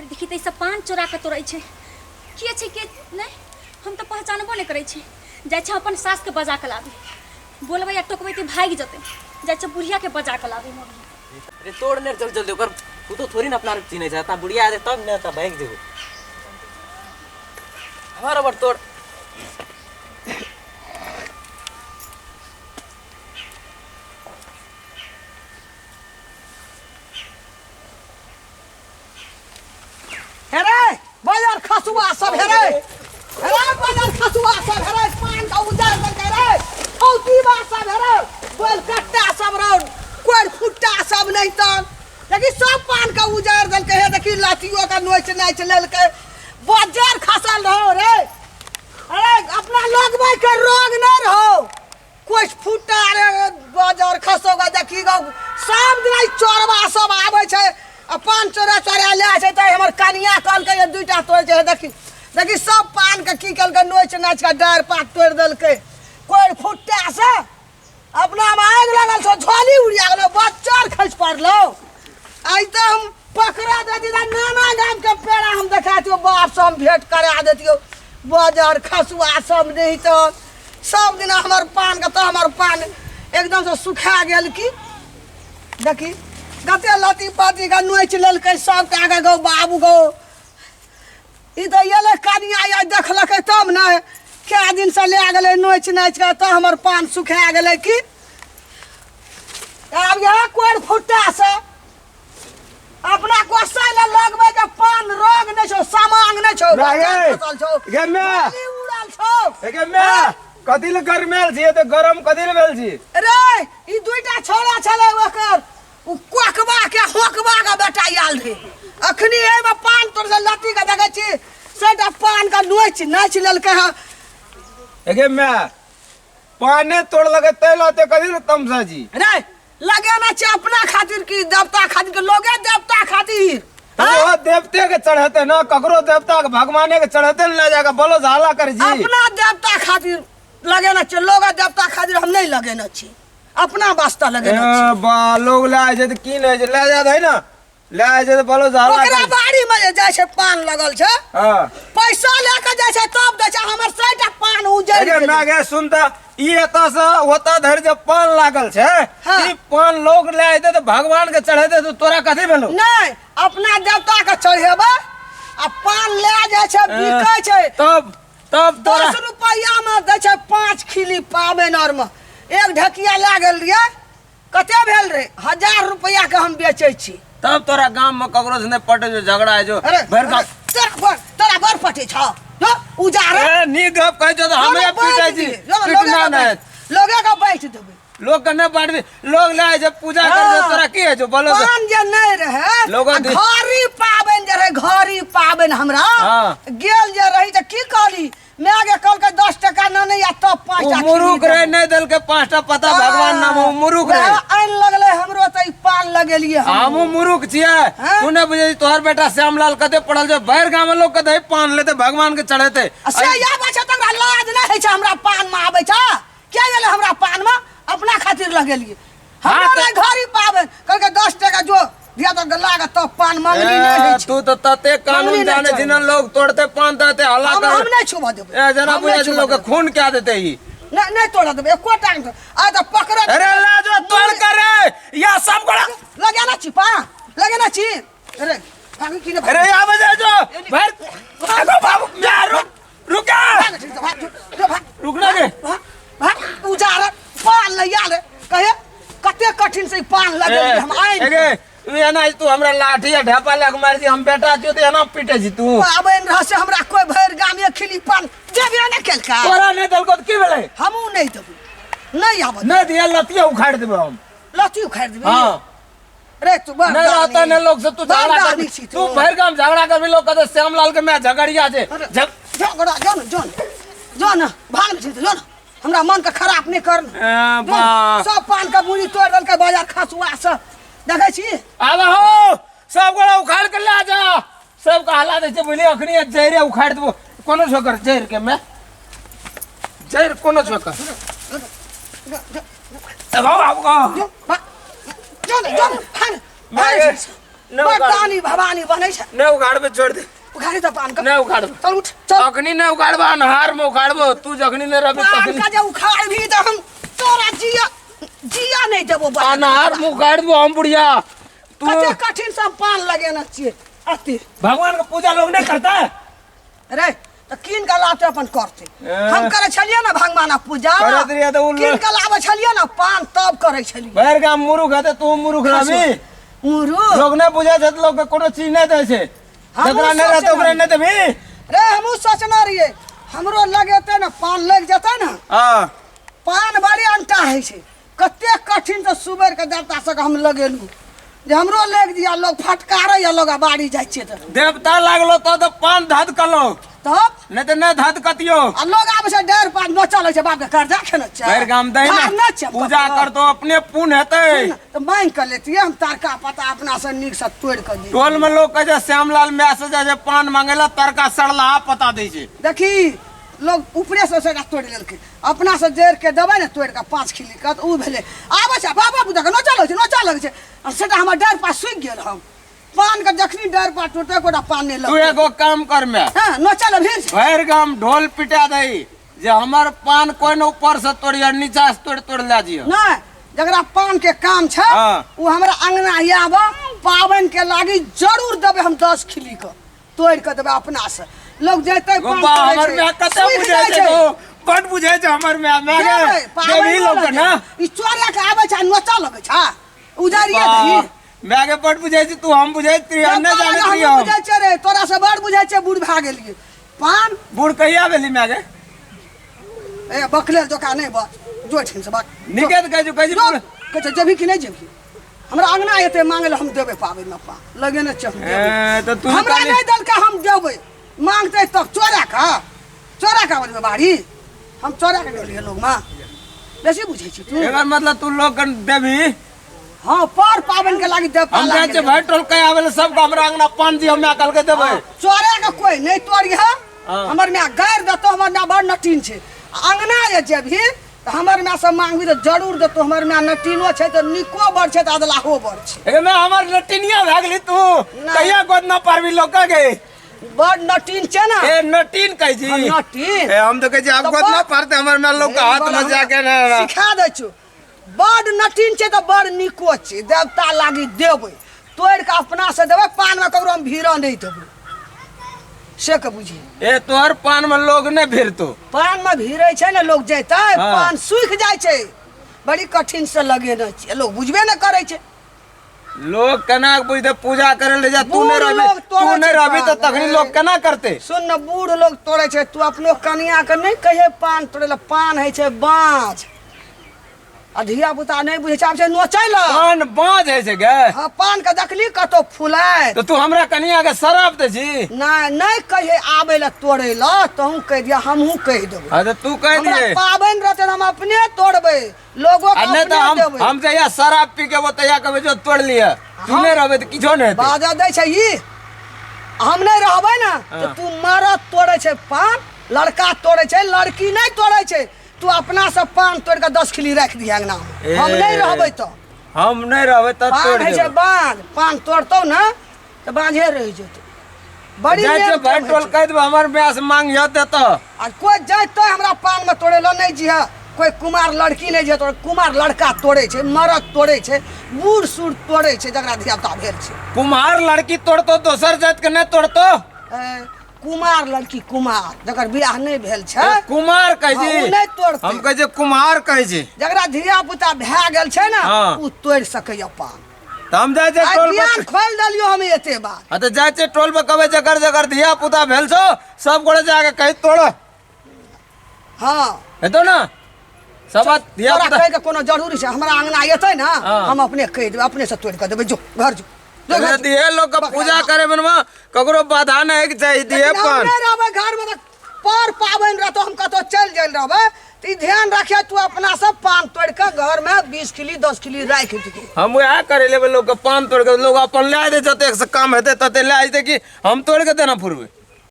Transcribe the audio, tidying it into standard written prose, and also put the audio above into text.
देखी तो सब पान चोरा के तोड़े छे के छे के नहीं हम तो पहचानबो नहीं करे छे जाय छे अपन सास के बजा के लाबी बोलबे या टोकबे त भाग जते जाय छे बुढ़िया के बजा के लाबी मम्मी अरे तोड़ ने जल्दी जल्दी ओकर तू तो थोड़ी ना अपना चिन्हे जाता बुढ़िया आ जाए तब ना तब भाग जेबो हमारा बर तोड़ हेरे बाजार खसुआ सब हेरे बाजार खसुआ सब हेरे पान का उजार कर रे औती बा सब हेरे बोल कट्टा सब रो कोई फुट्टा सब नहीं तो देखी सब पान का उजार दल के देखी लाठियों का नोच नाच लेल के बाजार खसल रहो रे अरे अपना लोग भाई के रोग न रहो कोई फुट्टा रे बाजार खसोगा देखी गो सब दिन चोरवा सब आवे छे पान चोरा चोरा ले आछे त हमर कनिया कल के ये दुईटा तोड़ छे देखी देखी सब पान के की कल के नोच नाच के डार पात तोड़ देल के कोई फुट्टा से अपना में आग लगल छो झोली उड़िया गेलो बच्चर खस पड़लो आई तो हम पकड़ा देती नाना गाम के पेड़ा हम देखातियो बाप से हम भेंट करा देतियो बाजार खसुआ सब नहीं तो सब दिन हमर पान का तो हमर पान एकदम से सुखा गेल की देखी गते लती पाती का नोच लेल के सब के आगे गो बाबू गो ई तो ये ले कनिया या देखलक तब न क्या दिन से ले गेले नोच नाच के तो हमर पान सुखा गेले की अब यहाँ कोई फुट्टा से अपना कोसा ले लगबे के पान रोग न छो सामांग न छो गे में उड़ाल छो गे में कदिल गरमेल छी त गरम कदिल भेल छी रे ई दुईटा छोरा छले ओकर उ कोकबा के होकबा का बेटा आयल रे अखनी ए में पान तोड़ से लती का देखे छी सेटा पान का नोच नाच लेल के गे में पाने तोड़ लगे तैलाते कदिल तमसा जी रे लगे ना चे अपना खातिर की देवता खातिर के लोगे देवता खातिर वो देवते के चढ़ते ना ककरो देवता के भगवाने के चढ़ते ले जाके बोलो झाला कर जी अपना देवता खातिर लगे ना चे लोग देवता खातिर हम नहीं लगे ना छी अपना वास्ता लगे ना छी बा लोग ले जे त की ले ले जा है ना ले जे बोलो झाला ओकरा बाड़ी में जाय छे पान लगल छे हां पैसा लेके जाय छे तब दे छे हमर साइटा पान उजड़ अरे मैं गे सुनता ई एता से होता धर जब पान लागल छे ई पान लोग ले आते तो भगवान के चढ़ाते तो तोरा कथि भेलो नहीं अपना देवता के चढ़ेबे आ पान ले जाय छे बिकै छे तब तोरा 10 रुपया में दे छे 5 खिली पाबेन और में एक ढकिया ले गेल रिए कते भेल रे 1000 रुपया के हम बेचै छी तब तोरा गांव में ककरो से पटे जो झगड़ा है जो भर का तेरा घर पटे छ जो उजारे ए नी गप कह जो हमें पीटे जी पिटना नहीं लोगे का बैठ देबे लोग के न बांट लोग ले जब पूजा कर जो तोरा की है जो बोलो पान जे नहीं रहे लोग घरी पाबन जे रहे घरी पाबन हमरा गेल जे रही त की कहली मैं आगे कल के 10 टका न नहीं या तो 5 टका मुरुक रे नहीं दल के 5 टका पता भगवान नाम मुरुक रे आन लगले हमरो त पान लगेलिए हम मुरुक छिए तूने बुझे तोहर बेटा श्यामलाल कते पड़ल जो बाहर गांव में लोग कते पान लेते भगवान के चढ़ेते से या बचे तकरा लाज नहीं है हमरा पान में आबै छ क्या गेले हमरा पान में अपना खातिर लगेलिए हमरा घरी पाबन कल के 10 टका जो दिया तो गला का तो पान मांगनी नहीं है तू तो तते कानून जाने जिन लोग तोड़ते पान देते हल्ला कर हम नहीं छुबा देबे ए जना बुझे लोग के खून क्या देते ही नहीं तोड़ा देबे एको टांग आ तो पकड़ अरे ला जो तोड़ करे या सब गोड़ा लगे ना छिपा लगे ना छी अरे भाग की अरे आ बजे जो भाग भागो बाबू यार रुका रुकना के भाग उजार पान ले यार कहे कते कठिन से पान लगे हम आए ये ना तू हमरा लाठी या ढापा लग मार दी हम बेटा जो ते ना पीटे जी तू अब इन रह से हमरा कोई भर गाम में खिली पान देबे ना केल का तोरा नहीं दल को की भेले हमू नहीं देबे नहीं आब नहीं दिया लतिया उखाड़ देबे हम लती उखाड़ देबे हां रे तू बार नहीं आता ने लोग से तू झगड़ा कर तू भर गाम झगड़ा कर भी लोग कहते श्यामलाल के मैं झगड़िया जे झगड़ा जोन भाग छी जोन हमरा मन के खराब नहीं कर सब पान का मुड़ी तोड़ दल के बाजार खसुआ सब देखे छी आबे हो सब गोला उखाड़ के ला जा सब का हला दे बोली अखनी जहरे उखाड़ देबो कोनो छोकर जहर के मैं जहर कोनो छोकर ए बाबू जो खान नहीं उखाड़। बड़कानी भवानी बनै छै नहीं उखाड़बे छोड़ दे उखाड़ी तो पान का नहीं उखाड़बे चल उठ चल अखनी नहीं उखाड़बा अनहार में उखाड़बो तू जखनी नहीं रहबे पान तखनी का जे उखाड़ भी तो हम तोरा जिया नहीं देबो अनहार में उखाड़बो हम बुढ़िया तू कते कठिन से पान लगेना छिए अति भगवान का पूजा लोग नहीं करता है रे तो किन का लाते अपन करते ए। हम करे छलिए ना भगवान पूजा करत रहिए तो उन किन का लाबे छलिए ना पान तब करे छलिए बैर का मुरुख है तू मुरुख रही मुरु लोग ने बुझे छत लोग के कोनो चीज नहीं दे छे हम जकरा नहीं रहते ओकरा नहीं देबी रे हमहू सोचना रहिए हमरो लगेते ना पान लग जते ना हां पान बड़ी अंटा है छै कते कठिन से सुबह के देवता से हम लगेलू जे हमरो लग दिया लोग फटकारे या लोग बाड़ी जाय छै त देवता लागलो तो पान धद कलो तब नहीं तो नहीं धद कतियो आ लोग आबे छै डर पान न चले छै बाप के कर्जा खेने छै बैर गाम दे ना पूजा कर तो अपने पुण्य हेते तो मांग कर लेती हम तारका पता अपना से नीक से तोड़ के दी टोल में लोग कहे श्यामलाल मैसेज जे पान मांगेला तरका सड़ला पता दे छे देखी लोग ऊपरे से तोड़ लेलकै अपना से जड़ के देबै ने तोड़ के 5 खिली के उ भेले आबे छै बाबा बुझा के न चलै छै और सेटा हमर डर पास सुख गेल हम पान के जखनी डर पास टूटे कोटा पान नहीं तू लग एगो काम कर में हां न चल भीड़ भैर गाम ढोल पिटा दे जे हमर पान कोई न ऊपर से तोड़िया नीचा से तोड़ ला जियो नहीं जकरा पान के काम छै हाँ। उ हमरा अंगना आबे पावन के लागी जरूर देबै हम 10 खिली के तोड़ के देबै अपना से लोग जेतै पान गोपा हमर में कते बुझे छे तो बड बुझे छे हमर में देबै, पावन देवी लोग लगे। ना ई चोरिया के आबै छै नोचा लगे छै उजारिया दही मैगे बड बुझे छे तू हम बुझे ती अन्ने जाने ती हम बुझै छै रे तोरा से बड़ बुझै छै बूढ़ भा गेलिए पान बूढ़ कहिया भेली मैगे ए बकले जोका नहीं बस जोठिन से बात निकेत कहे कहे बूढ़ कहै जेबी कि नहीं जेबी हमरा अंगना एते मांगे हम देबै पाबै न पा लगे न चह ए तो तू हमरा नहीं दल के हम देबै मांगते तब चोरा का बोलबे बाड़ी हम चोरा के गेलिए लोग मां बेसी बुझै छी तू एकर मतलब तू लोग कन देवी हां पर पावन के लागी देव हम जाए छे भाई टोल कहे आवेले सब हमरा अंगना पान दी हम कल के देबै चोरे का कोई नहीं तोड़ गया हाँ। हमर में गैर दतो हमर ना बड़ नटीन छे अंगना जे जेबी त हमर में से मांगबी तो जरूर दतो हमर में नटीनो छे तो निको बड़ छे त अदलाहो बड़ छे एमे हमर लटिनिया भाग गेली तू नहीं। कहिया गोद न पारबी लोग के बड़ नटीन छे ना ए नटीन कह जी हाँ, नटीन ए हम तो कहे आप तो गोद न बड़- पारते हमर में लोग का हाथ में जाके ना सिखा दे छु बड़ नटीन छे तो बड़ निको छे देवता लागी देबै तोड़ के अपना से देबै पान में ककरो हम भीड़ नहीं देबै से के बुझी ए तोहर पान में लोग ने भिरतो पान में भीड़े छै ने लोग जेतै हाँ। पान सूख जाय छै बड़ी कठिन से लगेने छै लोग बुझबे न करे छै लोग केना बुझते पूजा करे ले जा तू बूढ़ नहीं रहबी लोग तोड़े तू नहीं छै रहबी तो पान, तखनी ए। लोग केना करते सुन न बूढ़ लोग तोड़े छै तू अपनो कनिया के नहीं कहे पान तोड़े ला पान है छै बाँझ आ धिया पुता नहीं बुझे छै आब छै नोचै ला पान बाँझ है से गे हाँ पान के देखली कतो फुलाय तो तू हमरा कनिया के शराब दे छी नहीं कहे आबे ला तोड़े ला तहू कह दिया हमहू कह देबै अरे तू कह हमरा दिए पाबनि रहते हम अपने तोड़बै लोगो के नहीं तो अपने देबै हम जहिया शराब पी के वो तैया कहे जो तोड़ लिया तू नहीं रहबे तो किछो नहीं हेतै। बाजा दै छै ई हम नहीं रहबै ना तो तू मरद तोड़े छै पान लड़का तोड़े छै लड़की नहीं तोड़े छै तू अपना से पान तोड़ के 10 खिली रख दिया अंगना में हम नहीं रहबै तो हम नहीं रहबे तो पान तोड़ है छै देबै बाँझ पान तोड़तौ ना तो बाँझे रह जेतौ बड़ी जाय मेहनत छै भाई होइ टोल छै। कह देबो हमर ब्यास मांग देतो आ कोई जाते हमरा पान में तोड़े ला नहीं जिहा कोई कुमार लड़की नहीं जे तोड़े कुमार लड़का तोड़े छै मरद तोड़े छै बूढ़ सूढ़ तोड़े छै जकरा धिया पुता भेल छै कुम्हार लड़की तोड़तो दोसर जात के नहीं तोड़तो कुमार लड़की कुमार जकर बियाह नहीं भेल छै कुमार कह हाँ, जी उ नहीं तोड़तै। हम कहे छै कुम्हार कह छी जकरा धिया पुता भए गेल छै ना हाँ। उ तोड़ सकैया पान तो हम जाय छै आइ टोल ज्ञान पर खोल देलियो हम एते बात हाँ तो जाय छै टोल पर कहे जकर जकर धिया पुता भेल छो सब गोड़े जाके कही तोड़ हाँ हेतो ना सब बात धिया तोरा पुता कहे के कोनो जरूरी छै हमरा अंगना एतै ना हाँ। हम अपने कह देबै अपने से तोड़ के देबै जो घर जो जो घर जो। दिए लोग का पूजा करे बनवा ककरो बाधा नहीं चाहिए दिए लेकिन हम पान नहीं रहबै घर में पर पाबनि रहतो हम कतो चल जाइल रहबै तो ई ध्यान रखे तू अपना सब पान तोड़ के घर में 20 खिली 10 खिली राख दी हम वह करे लेबे लोग का पान तोड़ के लोग अपन ले दे जते से काम हेते तते ले आइते कि हम तोड़ के देना फुरबे